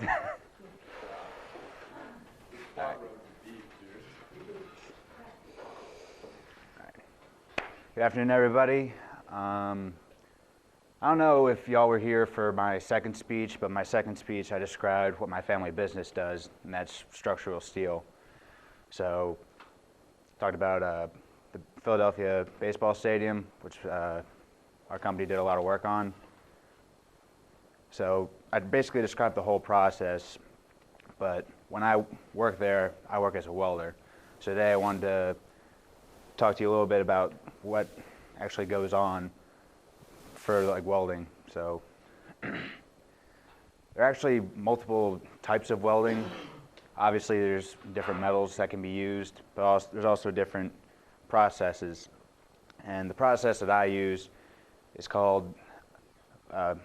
Good afternoon, everybody. I don't know if y'all were here for my second speech, but my second speech I described what my family business does, and that's structural steel. So, talked about the Philadelphia baseball stadium, which our company did a lot of work on. So, I basically described the whole process, but when I work there, I work as a welder. So today I wanted to talk to you a little bit about what actually goes on for like welding. So there are actually multiple types of welding. Obviously there's different metals that can be used, but also, there's also different processes. And the process that I use is called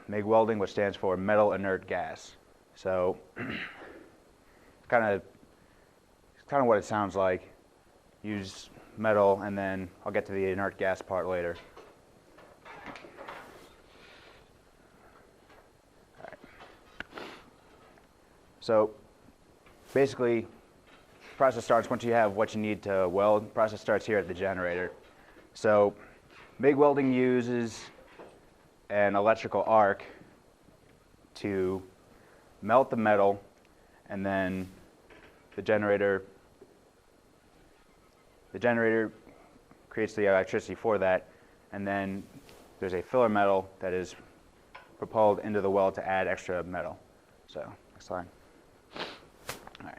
MIG welding, which stands for metal inert gas. So it's kind of what it sounds like. Use metal, and then I'll get to the inert gas part later. All right. So basically, the process starts once you have what you need to weld. The process starts here at the generator. So MIG welding uses an electrical arc to melt the metal, and then the generator creates the electricity for that, and then there's a filler metal that is propelled into the weld to add extra metal. So, next slide. All right.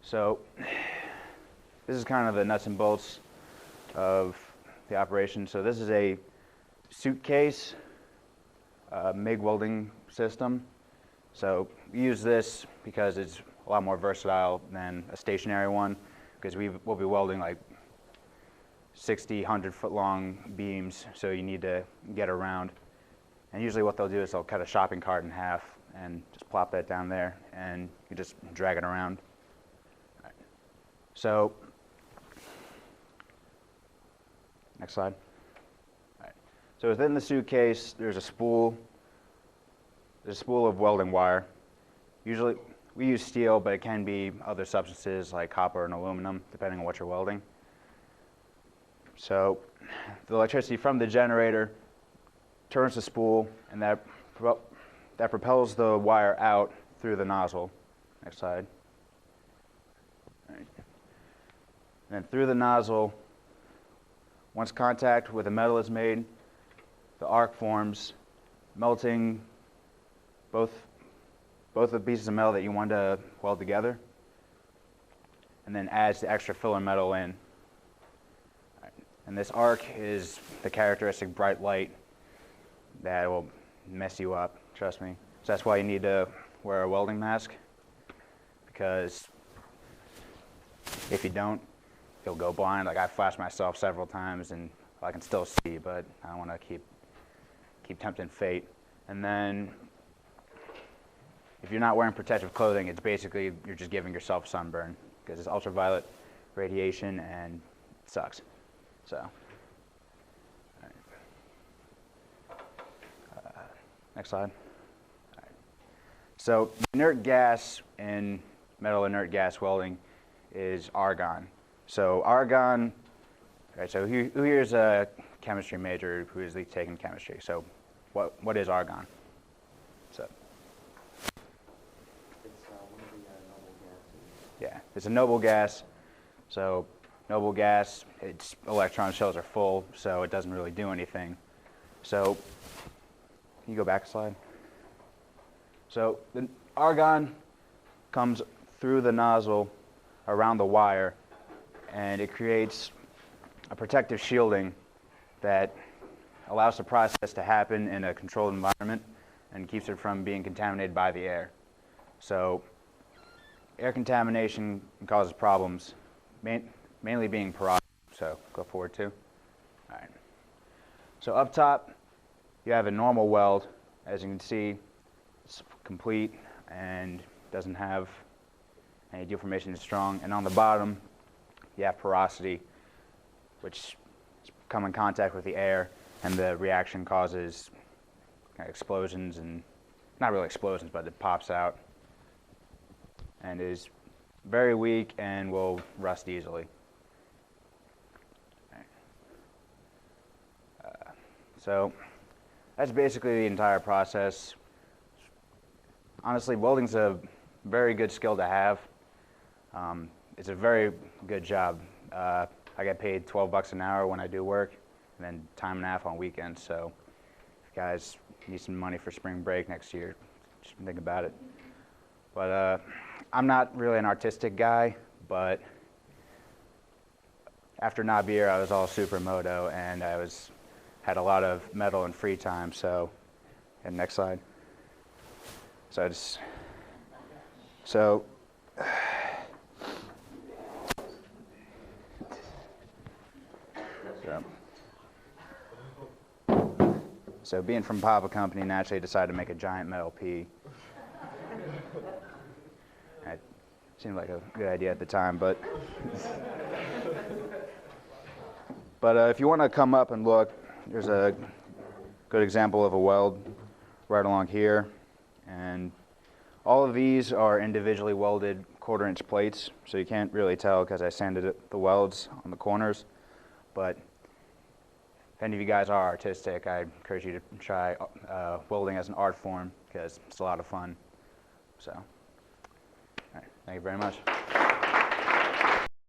So, this is kind of the nuts and bolts of the operation. So this is a suitcase MIG welding system. So we use this because it's a lot more versatile than a stationary one, because we'll be welding like 60, 100-foot long beams, so you need to get around. And usually what they'll do is they'll cut a shopping cart in half and just plop that down there, and you just drag it around. All right. So, next slide. All right. So within the suitcase, there's a spool. There's a spool of welding wire. Usually we use steel, but it can be other substances like copper and aluminum, depending on what you're welding. So the electricity from the generator turns the spool, and that propels the wire out through the nozzle. Next slide. All right. And then through the nozzle, once contact with the metal is made, the arc forms, melting both the pieces of metal that you want to weld together, and then adds the extra filler metal in. Right. And this arc is the characteristic bright light that will mess you up, trust me. So that's why you need to wear a welding mask, because if you don't, you'll go blind. Like I flashed myself several times, and I can still see, but I don't want to keep tempting fate. And then if you're not wearing protective clothing, it's basically you're just giving yourself sunburn, because it's ultraviolet radiation and it sucks. So, all right. Next slide. All right. So inert gas in metal inert gas welding is argon. So argon, right, so who here is a chemistry major who is taking chemistry? So what is argon? So yeah, it's a noble gas. So noble gas, its electron shells are full, so it doesn't really do anything. So can you go back a slide? So the argon comes through the nozzle around the wire, and it creates a protective shielding that allows the process to happen in a controlled environment and keeps it from being contaminated by the air. So air contamination causes problems, mainly being porosity. So go forward too. All right. So up top, you have a normal weld. As you can see, it's complete and doesn't have any deformation. It's strong. And on the bottom, you have porosity, which come in contact with the air, and the reaction causes explosions and not really explosions, but it pops out and is very weak and will rust easily. So that's basically the entire process. Honestly, welding's a very good skill to have. It's a very good job. I get paid $12 an hour when I do work, and then time and a half on weekends. So if you guys need some money for spring break next year, just think about it. But I'm not really an artistic guy, but after Nabier, I was all supermoto, and had a lot of metal and free time. So, and next slide. So being from Papa Company, naturally decided to make a giant metal P. It seemed like a good idea at the time, but if you want to come up and look, there's a good example of a weld right along here, and all of these are individually welded 1/4-inch plates, so you can't really tell because I sanded the welds on the corners. But if any of you guys are artistic, I encourage you to try welding as an art form because it's a lot of fun. So, all right, thank you very much.